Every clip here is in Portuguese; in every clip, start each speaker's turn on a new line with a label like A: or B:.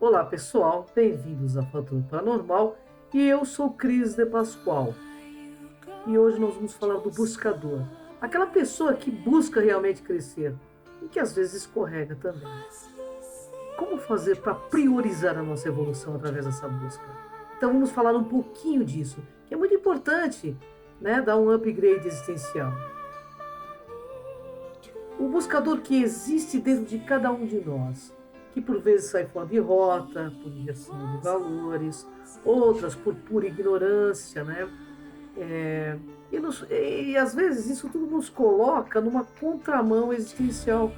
A: Olá pessoal, bem-vindos a Fator Paranormal e eu sou Cris de Pascoal e hoje nós vamos falar do buscador, aquela pessoa que busca realmente crescer e que às vezes escorrega também. Como fazer para priorizar a nossa evolução através dessa busca? Então vamos falar um pouquinho disso, que é muito importante, né? Dar um upgrade existencial. O buscador que existe dentro de cada um de nós, que por vezes sai fora de rota, por inversão de valores, outras por pura ignorância, né? E às vezes isso tudo nos coloca numa contramão existencial,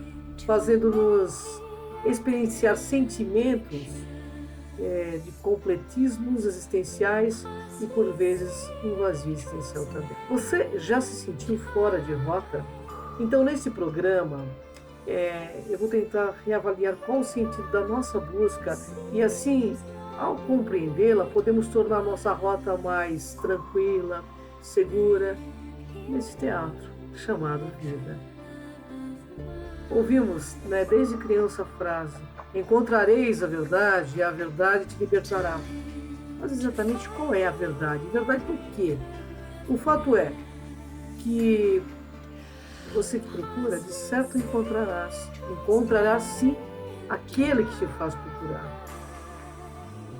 A: fazendo-nos experienciar sentimentos de completismos existenciais e por vezes um vazio existencial também. Você já se sentiu fora de rota? Então nesse programa eu vou tentar reavaliar qual o sentido da nossa busca e assim, ao compreendê-la, podemos tornar a nossa rota mais tranquila, segura, nesse teatro chamado vida. Ouvimos, né, desde criança a frase: encontrareis a verdade e a verdade te libertará. Mas exatamente qual é a verdade? Verdade por quê? O fato é que você que procura, de certo encontrarás. Encontrarás sim aquele que te faz procurar.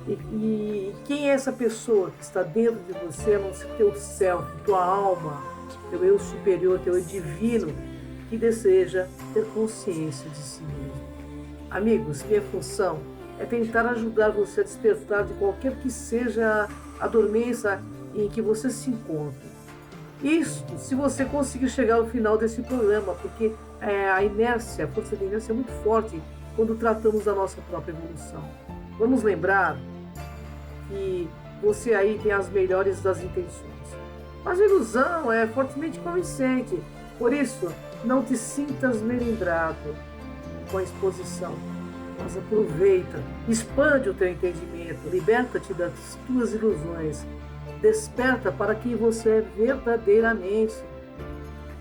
A: E quem é essa pessoa que está dentro de você, a não ser teu self, tua alma, teu eu superior, teu eu divino, que deseja ter consciência de si mesmo? Amigos, minha função é tentar ajudar você a despertar de qualquer que seja a dormência em que você se encontra. Isso, se você conseguir chegar ao final desse programa, porque a inércia, a força da inércia é muito forte quando tratamos da nossa própria evolução. Vamos lembrar que você aí tem as melhores das intenções, mas a ilusão é fortemente convincente. Por isso, não te sintas melindrado com a exposição, mas aproveita, expande o teu entendimento, liberta-te das tuas ilusões, desperta para quem você é verdadeiramente.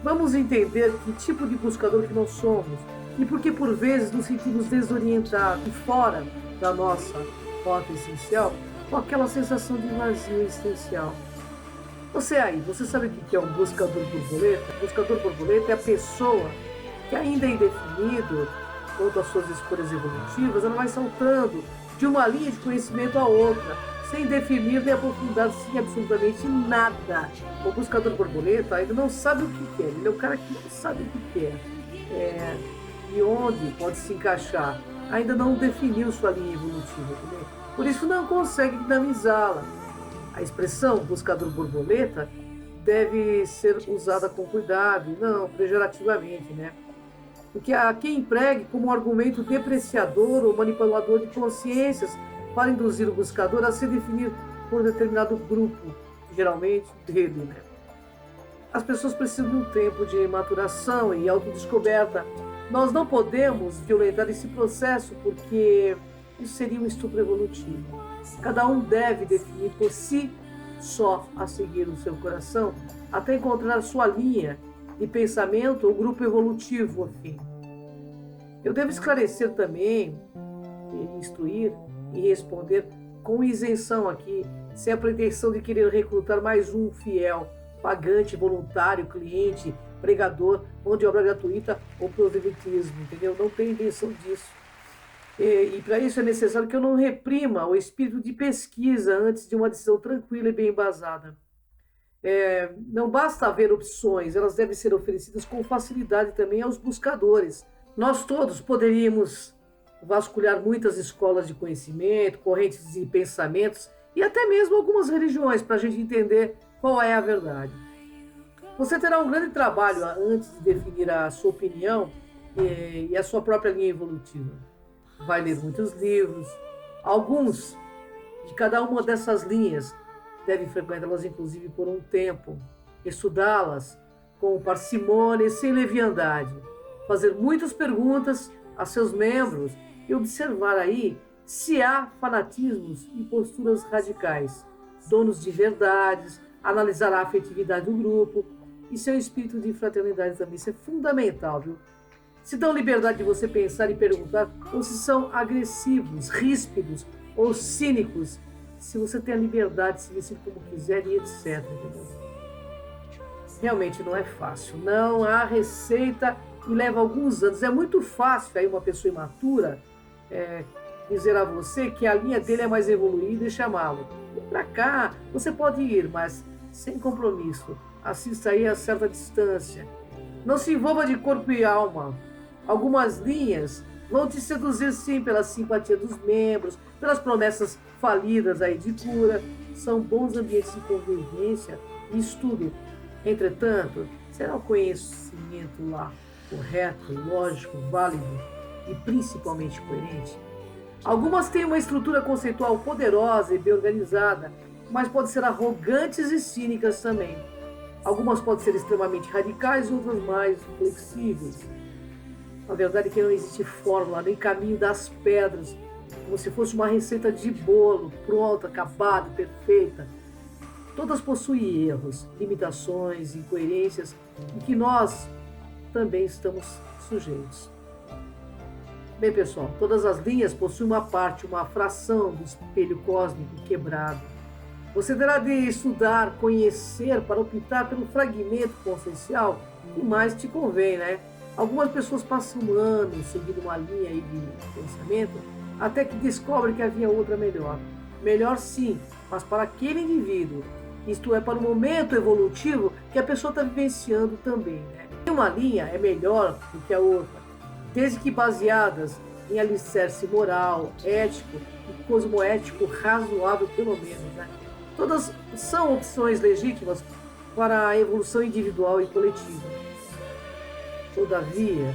A: Vamos entender que tipo de buscador que nós somos e por que por vezes nos sentimos desorientados e fora da nossa rota essencial, com aquela sensação de vazio existencial. Você aí, você sabe o que é um buscador borboleta? Buscador borboleta é a pessoa que ainda é indefinido quanto às suas escolhas evolutivas, ela vai saltando de uma linha de conhecimento a outra, sem definir nem aprofundar-se em absolutamente nada. O buscador borboleta ainda não sabe o que quer, ele é o cara que não sabe o que quer e onde pode se encaixar. Ainda não definiu sua linha evolutiva, entendeu? Por isso não consegue dinamizá-la. A expressão buscador borboleta deve ser usada com cuidado e não pejorativamente, né? Porque há quem empregue como um argumento depreciador ou manipulador de consciências para induzir o buscador a se definir por um determinado grupo, geralmente dele, né? As pessoas precisam de um tempo de maturação e autodescoberta. Nós não podemos violentar esse processo porque isso seria um estupro evolutivo. Cada um deve definir por si só a seguir o seu coração até encontrar a sua linha de pensamento ou grupo evolutivo afim. Eu devo esclarecer também, instruir e responder com isenção aqui, sem a pretensão de querer recrutar mais um fiel, pagante, voluntário, cliente, pregador, mão de obra gratuita ou proselitismo, entendeu? Não tenho intenção disso. E para isso é necessário que eu não reprima o espírito de pesquisa antes de uma decisão tranquila e bem embasada. Não basta haver opções, elas devem ser oferecidas com facilidade também aos buscadores. Nós todos poderíamos vasculhar muitas escolas de conhecimento, correntes de pensamentos e até mesmo algumas religiões para a gente entender qual é a verdade. Você terá um grande trabalho antes de definir a sua opinião e a sua própria linha evolutiva. Vai ler muitos livros, alguns de cada uma dessas linhas deve frequentá-las inclusive por um tempo. estudá-las com parcimônia e sem leviandade, fazer muitas perguntas a seus membros e observar aí se há fanatismos e posturas radicais, donos de verdades, analisar a afetividade do grupo e seu espírito de fraternidade também. Isso é fundamental, viu? Se dão liberdade de você pensar e perguntar, ou se são agressivos, ríspidos ou cínicos, se você tem a liberdade de se vestir como quiser e etc. Entendeu? Realmente não é fácil, não há receita e leva alguns anos. É muito fácil aí uma pessoa imatura dizer a você que a linha dele é mais evoluída e chamá-lo. Vem pra cá, você pode ir, mas sem compromisso. Assista aí a certa distância. Não se envolva de corpo e alma. Algumas linhas vão te seduzir sim pela simpatia dos membros, pelas promessas falidas aí de cura. São bons ambientes de convivência e estudo. Entretanto, será o conhecimento lá correto, lógico, válido e principalmente coerente? Algumas têm uma estrutura conceitual poderosa e bem organizada, mas podem ser arrogantes e cínicas também. Algumas podem ser extremamente radicais e outras mais flexíveis. A verdade é que não existe fórmula, nem caminho das pedras, como se fosse uma receita de bolo, pronta, acabada, perfeita. Todas possuem erros, limitações, incoerências, e que nós também estamos sujeitos. Bem, pessoal, todas as linhas possuem uma parte, uma fração do espelho cósmico quebrado. Você terá de estudar, conhecer, para optar pelo fragmento consciencial que mais te convém, né? Algumas pessoas passam anos seguindo uma linha aí de pensamento até que descobrem que havia outra melhor. Melhor sim, mas para aquele indivíduo. Isto é, para o momento evolutivo que a pessoa está vivenciando também, né? Uma linha é melhor do que a outra, desde que baseadas em alicerce moral, ético e cosmoético razoável, pelo menos, né? Todas são opções legítimas para a evolução individual e coletiva. Todavia,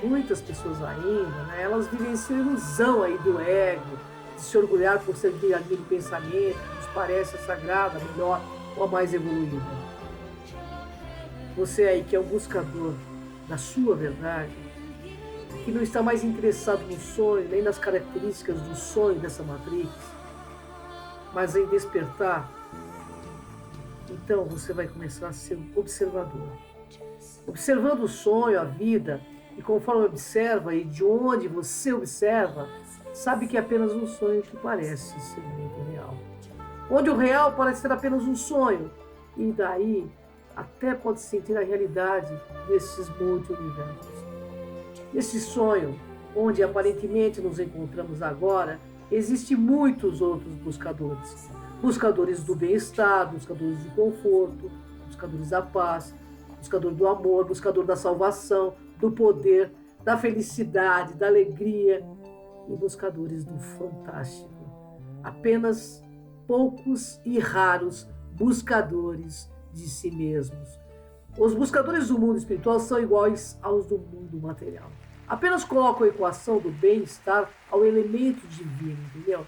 A: muitas pessoas ainda, né, elas vivenciam a ilusão aí do ego, de se orgulhar por seguir a linha do pensamento, que nos parece a sagrada, a melhor ou a mais evoluída. Você aí que é um buscador da sua verdade, que não está mais interessado no sonho, nem nas características do sonho dessa matrix, mas em despertar, então você vai começar a ser um observador. Observando o sonho, a vida, e conforme observa e de onde você observa, sabe que é apenas um sonho que parece ser muito real. Onde o real parece ser apenas um sonho, e daí até pode sentir a realidade desses multi-universos. Nesse sonho, onde aparentemente nos encontramos agora, existem muitos outros buscadores. Buscadores do bem-estar, buscadores do conforto, buscadores da paz, buscador do amor, buscador da salvação, do poder, da felicidade, da alegria e buscadores do fantástico. Apenas poucos e raros buscadores de si mesmos. Os buscadores do mundo espiritual são iguais aos do mundo material. Apenas colocam a equação do bem-estar ao elemento divino, entendeu?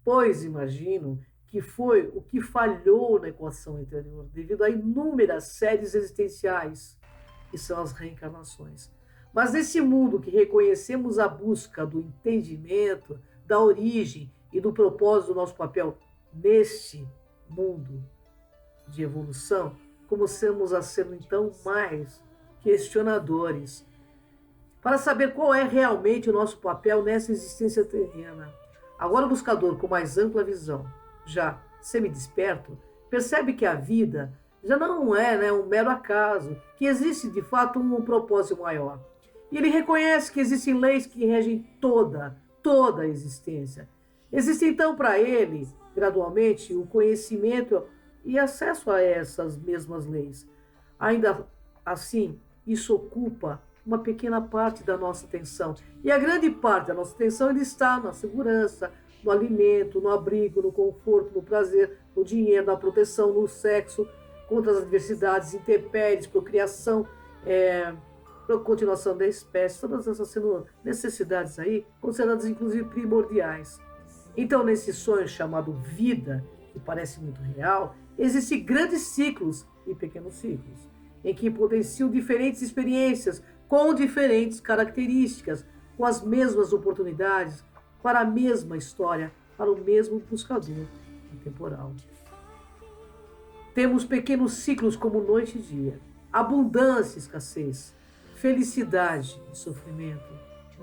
A: Pois imagino que foi o que falhou na equação anterior, devido a inúmeras séries existenciais, que são as reencarnações. Mas nesse mundo que reconhecemos a busca do entendimento, da origem e do propósito do nosso papel neste mundo de evolução, começamos a ser então mais questionadores, para saber qual é realmente o nosso papel nessa existência terrena. Agora o buscador, com mais ampla visão, já semi-desperto, percebe que a vida já não é um mero acaso, que existe de fato um propósito maior. E ele reconhece que existem leis que regem toda a existência. Existe então para ele, gradualmente, o conhecimento e acesso a essas mesmas leis. Ainda assim, isso ocupa uma pequena parte da nossa atenção. E a grande parte da nossa atenção ainda está na segurança, no alimento, no abrigo, no conforto, no prazer, no dinheiro, na proteção, no sexo, contra as adversidades, intempéries, procriação, continuação da espécie, todas essas sendo necessidades aí, consideradas inclusive primordiais. Então, nesse sonho chamado vida, que parece muito real, Existem grandes ciclos e pequenos ciclos, em que potenciam diferentes experiências, com diferentes características, com as mesmas oportunidades, para a mesma história, para o mesmo buscador temporal. Temos pequenos ciclos como noite e dia, abundância e escassez, felicidade e sofrimento,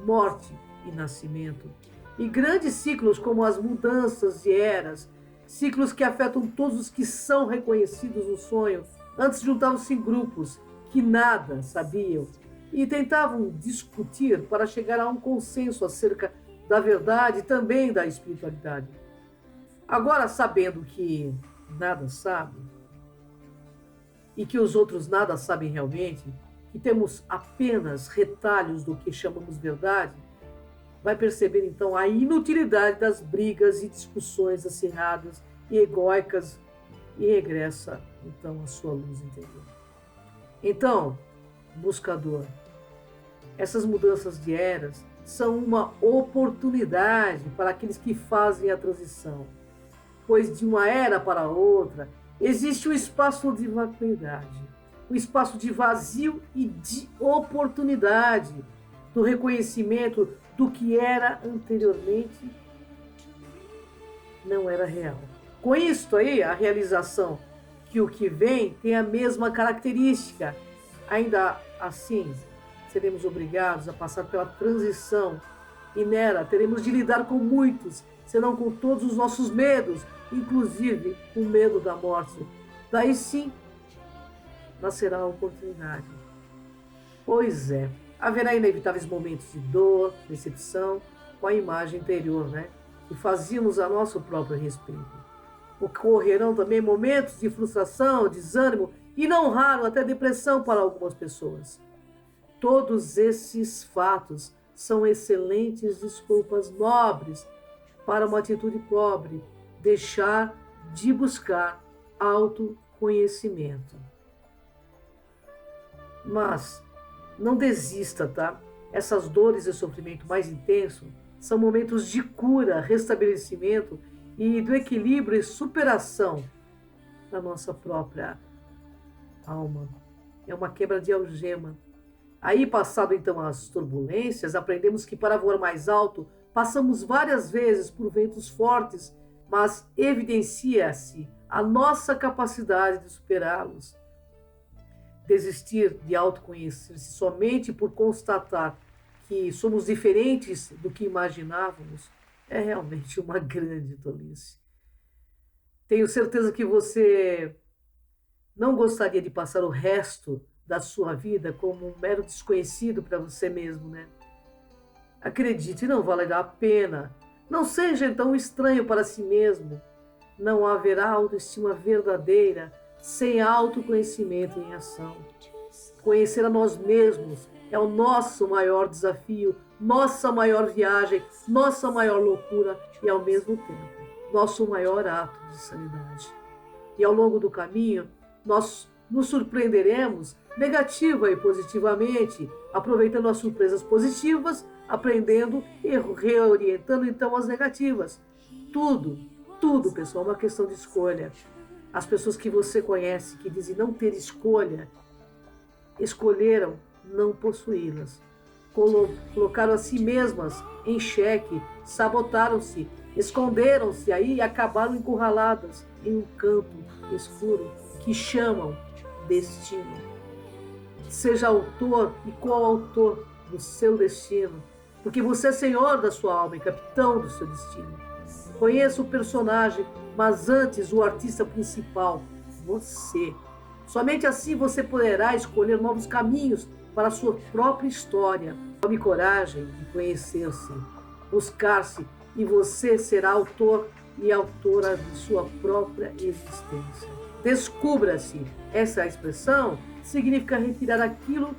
A: morte e nascimento, e grandes ciclos como as mudanças de eras, ciclos que afetam todos os que são reconhecidos no sonho. Antes juntavam-se em grupos que nada sabiam e tentavam discutir para chegar a um consenso acerca da verdade e também da espiritualidade. Agora, sabendo que nada sabe e que os outros nada sabem realmente, que temos apenas retalhos do que chamamos verdade, vai perceber então a inutilidade das brigas e discussões acirradas e egóicas e regressa então a sua luz interior. Então, buscador, essas mudanças de eras são uma oportunidade para aqueles que fazem a transição, pois de uma era para outra existe um espaço de vacuidade, um espaço de vazio e de oportunidade, do reconhecimento do que era anteriormente não era real. Com isto aí, a realização que o que vem tem a mesma característica. Ainda assim, seremos obrigados a passar pela transição e nela teremos de lidar com muitos, senão com todos os nossos medos, inclusive o medo da morte. Daí sim, nascerá a oportunidade. Pois é, haverá inevitáveis momentos de dor, decepção, com a imagem interior, que fazíamos a nosso próprio respeito. Ocorrerão também momentos de frustração, desânimo e, não raro, até depressão para algumas pessoas. Todos esses fatos são excelentes desculpas nobres para uma atitude pobre, deixar de buscar autoconhecimento. Mas não desista, tá? Essas dores e sofrimento mais intenso são momentos de cura, restabelecimento e do equilíbrio e superação da nossa própria alma. É uma quebra de algema. Aí, passado então as turbulências, aprendemos que para voar mais alto, passamos várias vezes por ventos fortes, mas evidencia-se a nossa capacidade de superá-los. Desistir de autoconhecer-se somente por constatar que somos diferentes do que imaginávamos é realmente uma grande tolice. Tenho certeza que você não gostaria de passar o resto da sua vida como um mero desconhecido para você mesmo, Acredite, não valerá a pena. Não seja então estranho para si mesmo. Não haverá autoestima verdadeira sem autoconhecimento em ação. Conhecer a nós mesmos é o nosso maior desafio, nossa maior viagem, nossa maior loucura e, ao mesmo tempo, nosso maior ato de sanidade. E ao longo do caminho, nós nos surpreenderemos negativa e positivamente, aproveitando as surpresas positivas, aprendendo e reorientando então as negativas. Tudo, pessoal, é uma questão de escolha. As pessoas que você conhece, que dizem não ter escolha, escolheram não possuí-las. Colocaram a si mesmas em xeque, sabotaram-se, esconderam-se aí e acabaram encurraladas em um campo escuro que chamam destino. Seja autor e coautor do seu destino, porque você é senhor da sua alma e capitão do seu destino. Conheça o personagem, mas antes o artista principal, você. Somente assim você poderá escolher novos caminhos para a sua própria história. Tome coragem de conhecer-se, buscar-se, e você será autor e autora de sua própria existência. Descubra-se. Essa expressão significa retirar aquilo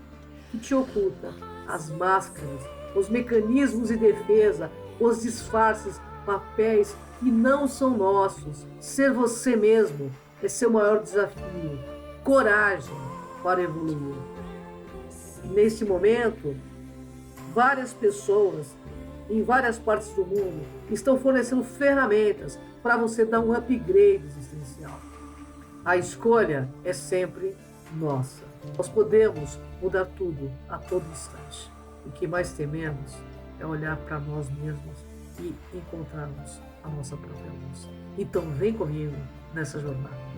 A: que te oculta, as máscaras, os mecanismos de defesa, os disfarces, papéis que não são nossos. Ser você mesmo é seu maior desafio. Coragem para evoluir. Neste momento, várias pessoas em várias partes do mundo estão fornecendo ferramentas para você dar um upgrade existencial. A escolha é sempre nossa. Nós podemos mudar tudo a todo instante. O que mais tememos é olhar para nós mesmos e encontrarmos a nossa própria luz. Então vem comigo nessa jornada.